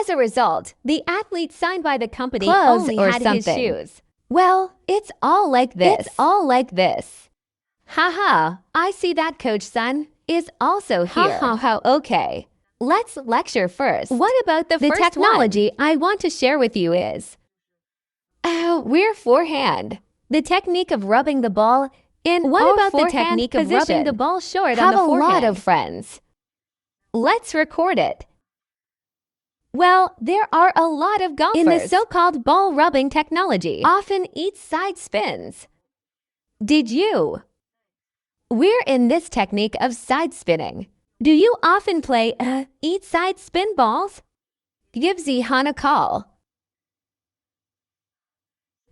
As a result, the athlete signed by the company Clothes only or had something. his shoes. Well, it's all like this. It's all like this. Haha, I see that Coach Sun is also here. Ha ha ha, okay. Let's lecture first. What about the first technology I want to share with you is we're forehand. The technique of rubbing the ball in What our about the forehand technique of position? rubbing The ball short Have on the a forehand. lot of friends. Let's record it. Well, there are a lot of golfers In the so-called ball rubbing technology often eat side spins. Did you? We're in this technique of side spinning. Do you often play eat side spin balls? Give Xiao Han a call.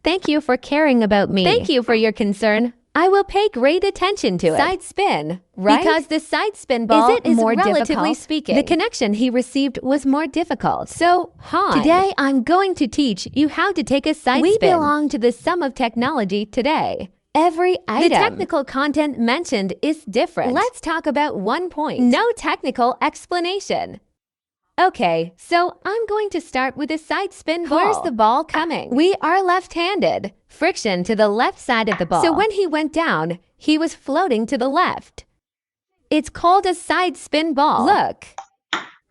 Thank you for caring about me. Thank you for your concern. I will pay great attention to it. Side spin, right? Because the side spin ball is more relatively difficult. speaking. The connection he received was more difficult. So, Han, today I'm going to teach you how to take a side spin. We belong to the sum of technology today. Every item. The technical content mentioned is different. Let's talk about one point. No technical explanation. Okay, so I'm going to start with a side spin ball. Where's the ball coming? We are left-handed. Friction to the left side of the ball. So when he went down, he was floating to the left. It's called a side spin ball. Look,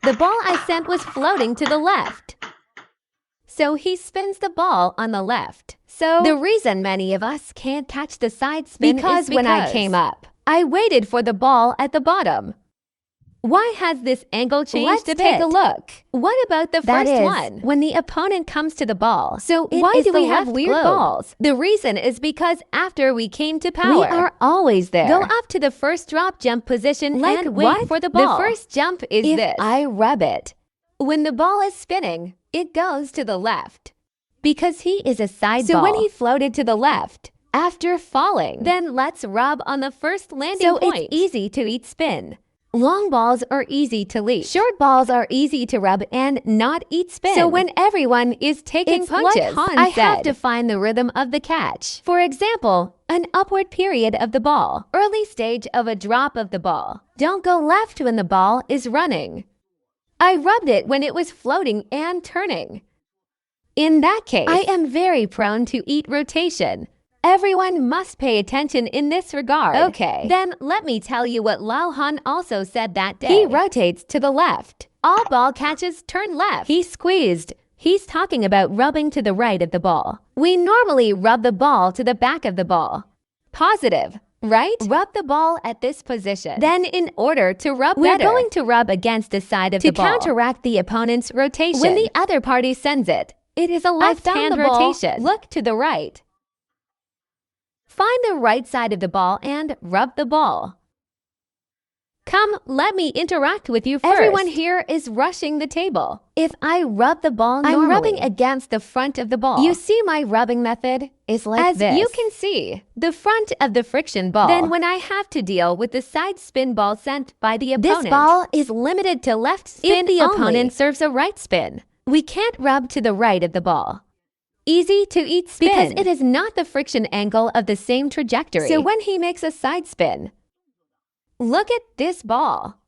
the ball I sent was floating to the left. So he spins the ball on the left. So the reason many of us can't catch the side spin because when I came up, I waited for the ball at the bottom. Why has this angle changed a bit? Let's take a look. What about the first one? When the opponent comes to the ball. So why do we have weird balls? The reason is because after we came to power, we are always there. Go up to the first drop jump position and wait for the ball. The first jump is this. I rub it. When the ball is spinning, it goes to the left. Because he is a side ball. So when he floated to the left, after falling, then let's rub on the first landing point. So it's easy to eat spin. Long balls are easy to leap. Short balls are easy to rub and not eat spin. So when everyone is taking punches, I have to find the rhythm of the catch. For example, an upward period of the ball. Early stage of a drop of the ball. Don't go left when the ball is running. I rubbed it when it was floating and turning. In that case, I am very prone to eat rotation. Everyone must pay attention in this regard. Okay, then let me tell you what Xiao Han also said that day. He rotates to the left. All ball catches turn left. He squeezed. He's talking about rubbing to the right of the ball. We normally rub the ball to the back of the ball. Positive, right? Rub the ball at this position. Then in order to rub better, we're going to rub against the side of the ball to counteract the opponent's rotation. When the other party sends it, it is a left-hand rotation. Look to the right. Find the right side of the ball and rub the ball. Come, let me interact with you first. Everyone here is rushing the table. If I rub the ball normally, I'm rubbing against the front of the ball. You see my rubbing method is like this. As you can see, the front of the friction ball. Then when I have to deal with the side spin ball sent by the opponent, this ball is limited to left spin. If the opponent serves a right spin, we can't rub to the right of the ball. Easy to eat spin. Because it is not the friction angle of the same trajectory. So when he makes a side spin, look at this ball.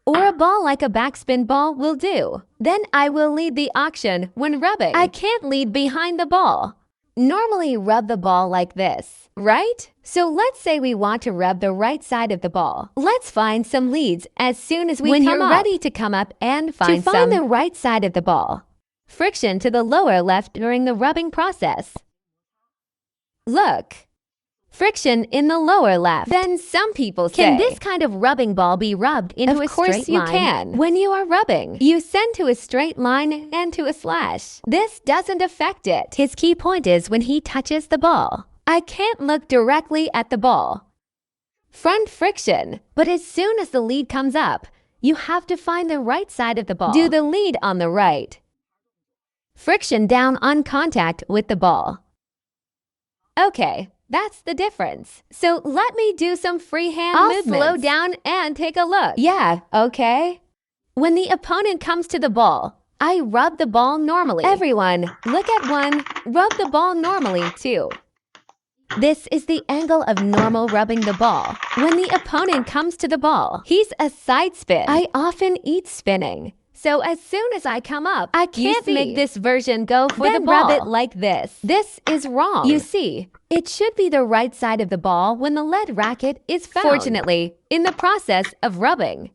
Or a ball like a backspin ball will do. Then I will lead the action when rubbing. I can't lead behind the ball. Normally rub the ball like this, right? So let's say we want to rub the right side of the ball. Let's find some leads as soon as we come up. When you're ready to come up and find the right side of the ball. Friction to the lower left during the rubbing process. Look. Friction in the lower left. Then some people say, can this kind of rubbing ball be rubbed into a straight line? Of course you can. When you are rubbing, you send to a straight line and to a slash. This doesn't affect it. His key point is when he touches the ball. I can't look directly at the ball. Front friction. But as soon as the lead comes up, you have to find the right side of the ball. Do the lead on the right. Friction down on contact with the ball. Okay, that's the difference. So let me do some freehand movements. I'll slow down and take a look. Yeah, okay. When the opponent comes to the ball, I rub the ball normally. Everyone, look at one. Rub the ball normally too. This is the angle of normal rubbing the ball. When the opponent comes to the ball, he's a side spin. I often eat spinning. So as soon as I come up, I can't make this version go for the ball. Rub it like this. This is wrong. You see, it should be the right side of the ball when the lead racket is found. Fortunately, in the process of rubbing,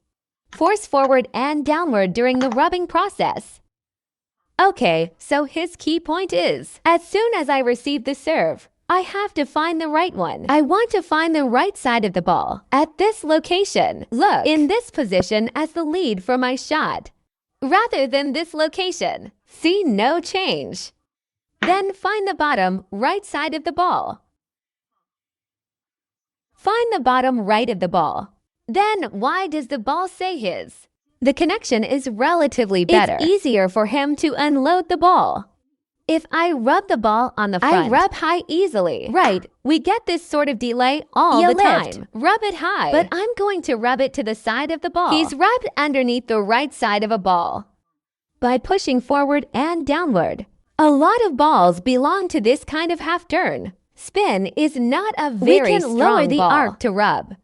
force forward and downward during the rubbing process. Okay, so his key point is, as soon as I receive the serve, I have to find the right one. I want to find the right side of the ball at this location. Look, in this position as the lead for my shot, rather than this location. See, no change. Then find the bottom right side of the ball. Find the bottom right of the ball. Then why does the ball say his? The connection is relatively better. It's easier for him to unload the ball. If I rub the ball on the front, I rub high easily. Right, we get this sort of delay all the time. Rub it high. But I'm going to rub it to the side of the ball. He's rubbed underneath the right side of a ball by pushing forward and downward. A lot of balls belong to this kind of half turn. Spin is not a very strong ball. We can lower the arc to rub.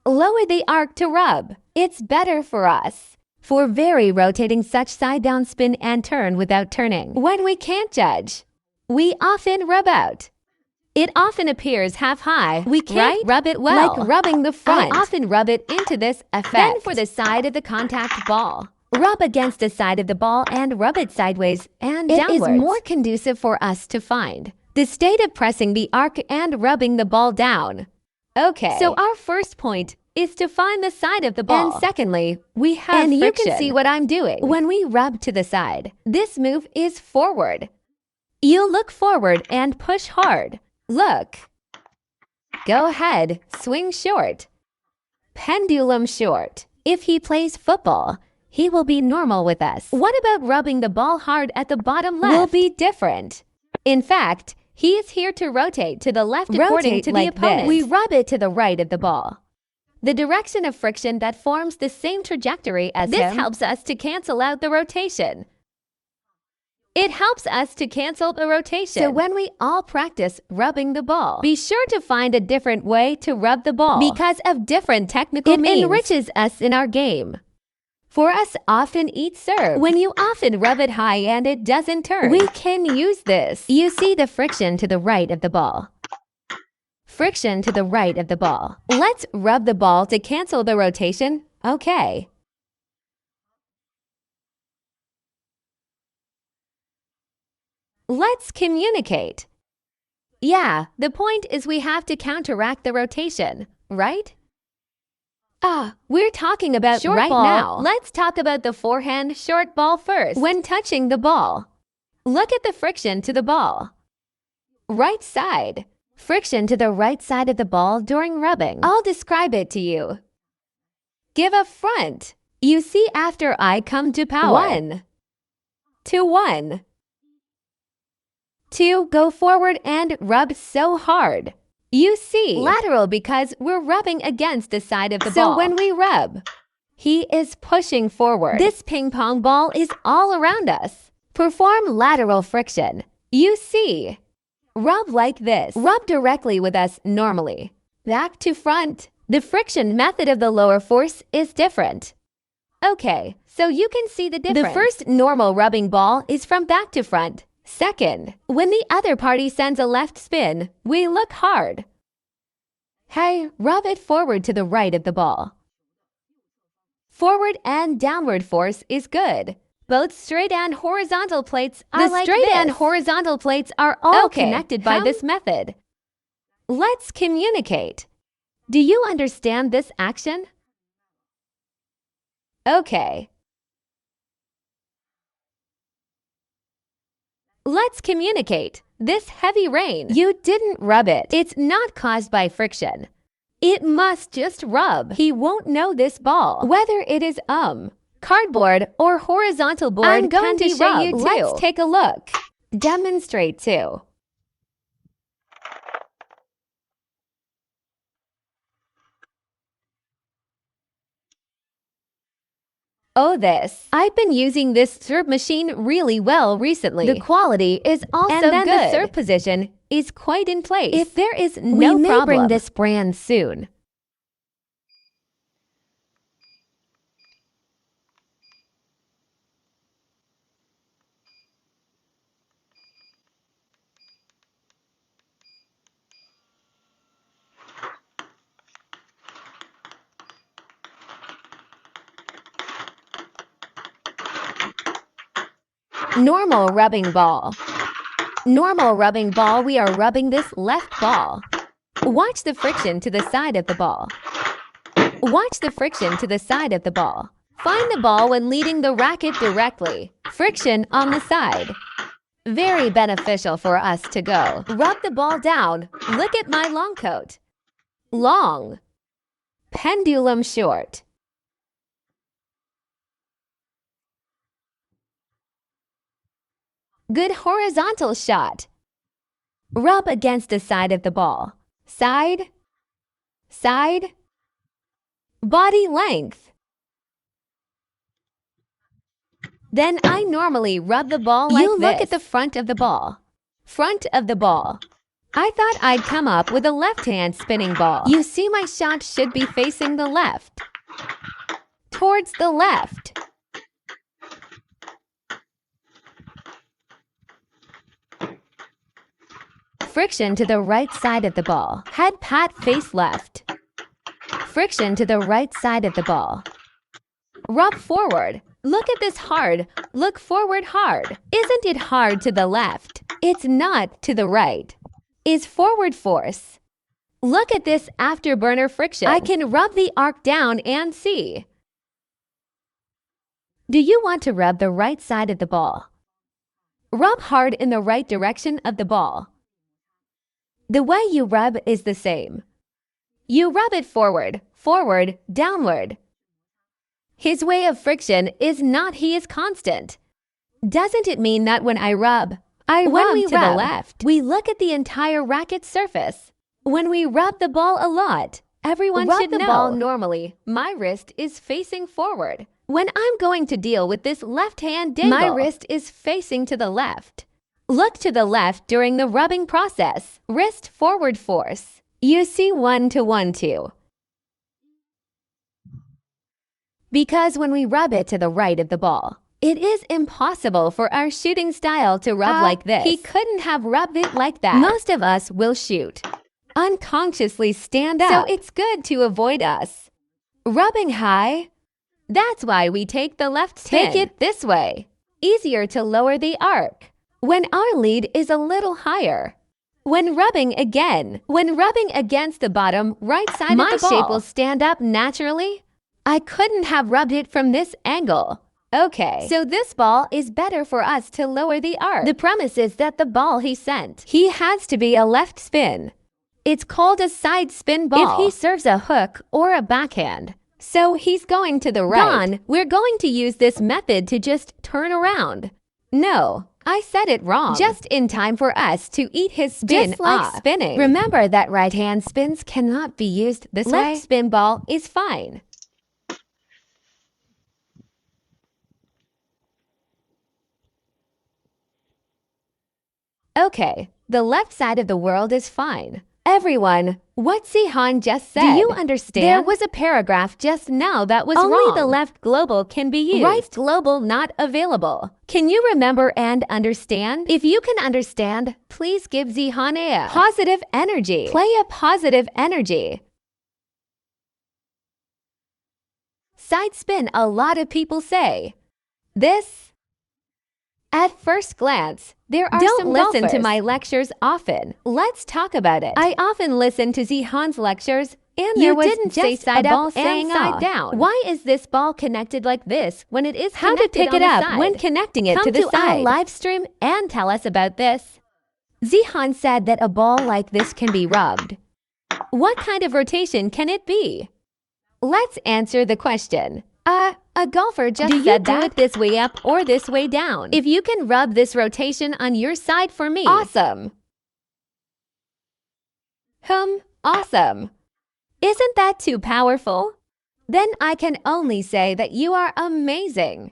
Lower the arc to rub. It's better for us. For very rotating such side down spin and turn without turning. When we can't judge, we often rub out. It often appears half high. We can't rub it well. Like rubbing the front. I often rub it into this effect. Then for the side of the contact ball, rub against the side of the ball and rub it sideways and downwards. It is more conducive for us to find the state of pressing the arc and rubbing the ball down. Okay. So our first point is to find the side of the ball. And secondly, we have friction. You can see what I'm doing. When we rub to the side, this move is forward. You look forward and push hard. Look. Go ahead, swing short. Pendulum short. If he plays football, he will be normal with us. What about rubbing the ball hard at the bottom left? Will be different. In fact, he is here to rotate to the left according to the opponent. We rub it to the right of the ball. The direction of friction that forms the same trajectory as him. This helps us to cancel out the rotation. It helps us to cancel the rotation. So when we all practice rubbing the ball, be sure to find a different way to rub the ball because of different technical means. It enriches us in our game. For us often eat serve, when you often rub it high and it doesn't turn, we can use this. You see the friction to the right of the ball. Friction to the right of the ball. Let's rub the ball to cancel the rotation. Okay. Let's communicate. Yeah, the point is we have to counteract the rotation, right? We're talking about short ball now. Let's talk about the forehand short ball first. When touching the ball, look at the friction to the ball. Right side. Friction to the right side of the ball during rubbing. I'll describe it to you. Give a front. You see after I come to power. 1. To 1. 2. Go forward and rub so hard. You see lateral because we're rubbing against the side of the ball. So when we rub, he is pushing forward. This ping pong ball is all around us. Perform lateral friction. You see. Rub like this. Rub directly with us normally. Back to front. The friction method of the lower force is different. Okay, so you can see the difference. The first normal rubbing ball is from back to front. Second, when the other party sends a left spin, we look hard. Hey, rub it forward to the right of the ball. Forward and downward force is good. Both straight and horizontal plates are like this. The straight and horizontal plates are all connected by this method. Let's communicate. Do you understand this action? Okay. Let's communicate. This heavy rain, you didn't rub it. It's not caused by friction. It must just rub. He won't know this ball, whether it is cardboard or horizontal board. I'm going to show you too. Let's take a look. Demonstrate too. This. I've been using this serve machine really well recently. The quality is also good. And then the serve position is quite in place. If there is no problem, we may bring this brand soon. Normal rubbing ball. Normal rubbing ball, we are rubbing this left ball. Watch the friction to the side of the ball. Watch the friction to the side of the ball. Find the ball when leading the racket directly. Friction on the side. Very beneficial for us to go. Rub the ball down. Look at my long coat. Long. Pendulum short. Good horizontal shot. Rub against the side of the ball. Side. Side. Body length. Then I normally rub the ball like this. You look at the front of the ball. Front of the ball. I thought I'd come up with a left-hand spinning ball. You see, my shot should be facing the left. Towards the left. Friction to the right side of the ball. Head pat face left. Friction to the right side of the ball. Rub forward. Look at this hard. Look forward hard. Isn't it hard to the left? It's not to the right. Is forward force. Look at this afterburner friction. I can rub the arc down and see. Do you want to rub the right side of the ball? Rub hard in the right direction of the ball. The way you rub is the same. You rub it forward, forward, downward. His way of friction is not he is constant. Doesn't it mean that when I rub to the left, we look at the entire racket surface? When we rub the ball a lot, everyone should know. Rub the ball normally. My wrist is facing forward. When I'm going to deal with this left-hand dangle, my wrist is facing to the left. Look to the left during the rubbing process. Wrist forward force. You see 1 to 1 2. Because when we rub it to the right of the ball, it is impossible for our shooting style to rub like this. He couldn't have rubbed it like that. Most of us will shoot. Unconsciously stand up. So it's good to avoid us. Rubbing high. That's why we take the left spin. Take it this way. Easier to lower the arc. When our lead is a little higher. When rubbing against the bottom right side of the ball, my shape will stand up naturally. I couldn't have rubbed it from this angle. Okay, so this ball is better for us to lower the arc. The premise is that the ball he sent, he has to be a left spin. It's called a side spin ball if he serves a hook or a backhand. So he's going to the right. Don, we're going to use this method to just turn around. No. I said it wrong. Just in time for us to eat his spin just like off. Spinning. Remember that right-hand spins cannot be used this way. Left spin ball is fine. Okay, the left side of the world is fine. Everyone, what Xiao Han just said. Do you understand? There was a paragraph just now that was wrong. Only the left global can be used. Right global not available. Can you remember and understand? If you can understand, please give Xiao Han a positive energy. Play a positive energy. Side spin, a lot of people say. This. At first glance, there are some golfers. Don't listen to my lectures often. Let's talk about it. I often listen to Xiao Han's lectures, and there was didn't say side up and side down. Why is this ball connected like this when it is how to pick it up when connecting it to the side? Come to our live stream and tell us about this. Xiao Han said that a ball like this can be rubbed. What kind of rotation can it be? Let's answer the question. A golfer just said that. Do you do it this way up or this way down? If you can rub this rotation on your side for me, awesome. Awesome. Isn't that too powerful? Then I can only say that you are amazing.